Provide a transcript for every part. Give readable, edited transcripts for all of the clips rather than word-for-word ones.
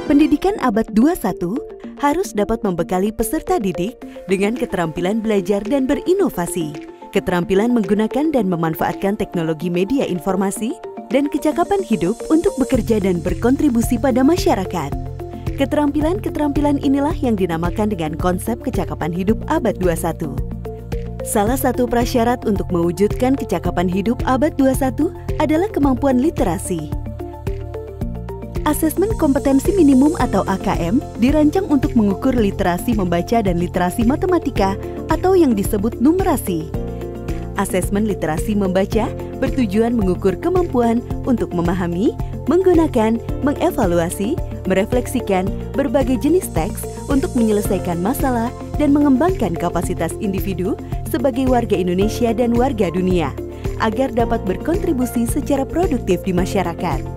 Pendidikan abad 21 harus dapat membekali peserta didik dengan keterampilan belajar dan berinovasi, keterampilan menggunakan dan memanfaatkan teknologi media informasi, dan kecakapan hidup untuk bekerja dan berkontribusi pada masyarakat. Keterampilan-keterampilan inilah yang dinamakan dengan konsep kecakapan hidup abad 21. Salah satu prasyarat untuk mewujudkan kecakapan hidup abad 21 adalah kemampuan literasi. Asesmen kompetensi minimum atau AKM dirancang untuk mengukur literasi membaca dan literasi matematika atau yang disebut numerasi. Asesmen literasi membaca bertujuan mengukur kemampuan untuk memahami, menggunakan, mengevaluasi, merefleksikan berbagai jenis teks untuk menyelesaikan masalah dan mengembangkan kapasitas individu sebagai warga Indonesia dan warga dunia agar dapat berkontribusi secara produktif di masyarakat.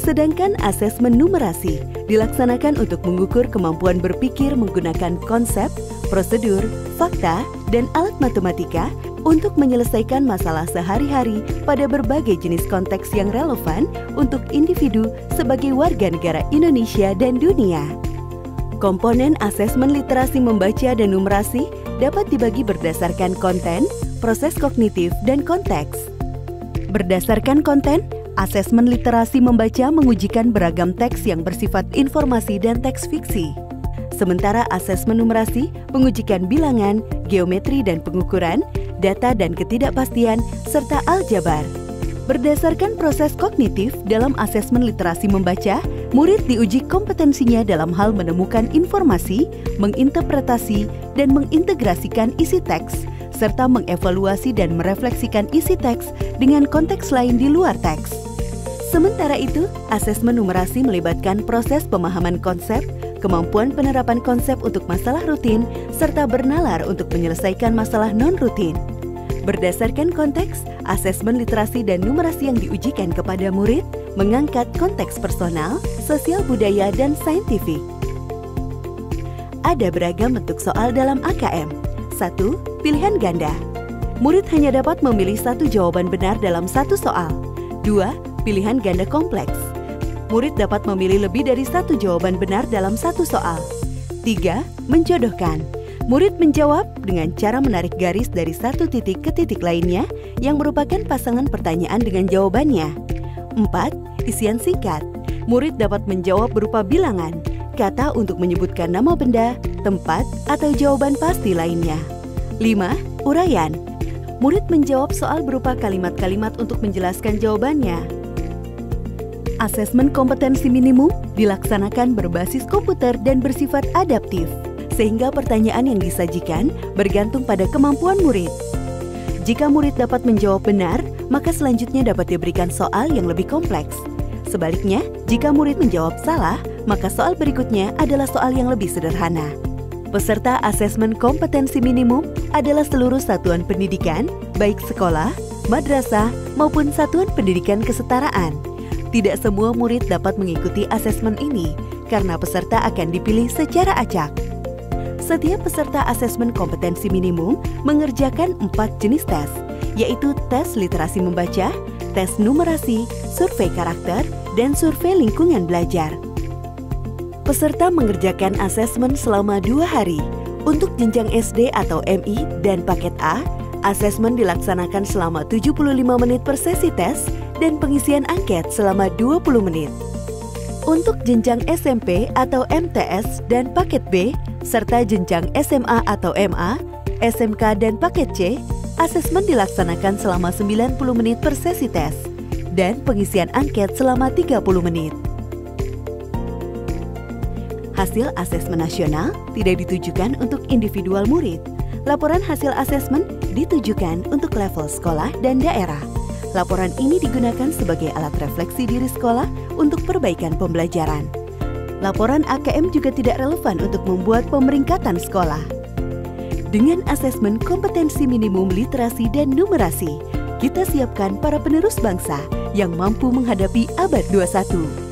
Sedangkan asesmen numerasi dilaksanakan untuk mengukur kemampuan berpikir menggunakan konsep, prosedur, fakta, dan alat matematika untuk menyelesaikan masalah sehari-hari pada berbagai jenis konteks yang relevan untuk individu sebagai warga negara Indonesia dan dunia. Komponen asesmen literasi membaca dan numerasi dapat dibagi berdasarkan konten, proses kognitif, dan konteks. Berdasarkan konten, asesmen literasi membaca mengujikan beragam teks yang bersifat informasi dan teks fiksi. Sementara asesmen numerasi mengujikan bilangan, geometri dan pengukuran, data dan ketidakpastian, serta aljabar. Berdasarkan proses kognitif dalam asesmen literasi membaca, murid diuji kompetensinya dalam hal menemukan informasi, menginterpretasi, dan mengintegrasikan isi teks, serta mengevaluasi dan merefleksikan isi teks dengan konteks lain di luar teks. Sementara itu, asesmen numerasi melibatkan proses pemahaman konsep, kemampuan penerapan konsep untuk masalah rutin, serta bernalar untuk menyelesaikan masalah non-rutin. Berdasarkan konteks, asesmen literasi dan numerasi yang diujikan kepada murid mengangkat konteks personal, sosial budaya, dan saintifik. Ada beragam bentuk soal dalam AKM. 1. Pilihan ganda. Murid hanya dapat memilih satu jawaban benar dalam satu soal. 2. Pilihan ganda kompleks. Murid dapat memilih lebih dari satu jawaban benar dalam satu soal. 3. Menjodohkan. Murid menjawab dengan cara menarik garis dari satu titik ke titik lainnya yang merupakan pasangan pertanyaan dengan jawabannya. 4. Isian singkat. Murid dapat menjawab berupa bilangan, kata untuk menyebutkan nama benda, tempat, atau jawaban pasti lainnya. 5. Uraian. Murid menjawab soal berupa kalimat-kalimat untuk menjelaskan jawabannya. Asesmen kompetensi minimum dilaksanakan berbasis komputer dan bersifat adaptif, sehingga pertanyaan yang disajikan bergantung pada kemampuan murid. Jika murid dapat menjawab benar, maka selanjutnya dapat diberikan soal yang lebih kompleks. Sebaliknya, jika murid menjawab salah, maka soal berikutnya adalah soal yang lebih sederhana. Peserta asesmen kompetensi minimum adalah seluruh satuan pendidikan, baik sekolah, madrasah, maupun satuan pendidikan kesetaraan. Tidak semua murid dapat mengikuti asesmen ini karena peserta akan dipilih secara acak. Setiap peserta asesmen kompetensi minimum mengerjakan 4 jenis tes, yaitu tes literasi membaca, tes numerasi, survei karakter, dan survei lingkungan belajar. Peserta mengerjakan asesmen selama 2 hari. Untuk jenjang SD atau MI dan paket A, asesmen dilaksanakan selama 75 menit per sesi tes dan pengisian angket selama 20 menit. Untuk jenjang SMP atau MTS dan paket B, serta jenjang SMA atau MA, SMK dan paket C, asesmen dilaksanakan selama 90 menit per sesi tes dan pengisian angket selama 30 menit. Hasil asesmen nasional tidak ditujukan untuk individual murid. Laporan hasil asesmen ditujukan untuk level sekolah dan daerah. Laporan ini digunakan sebagai alat refleksi diri sekolah untuk perbaikan pembelajaran. Laporan AKM juga tidak relevan untuk membuat pemeringkatan sekolah. Dengan asesmen kompetensi minimum literasi dan numerasi, kita siapkan para penerus bangsa yang mampu menghadapi abad 21.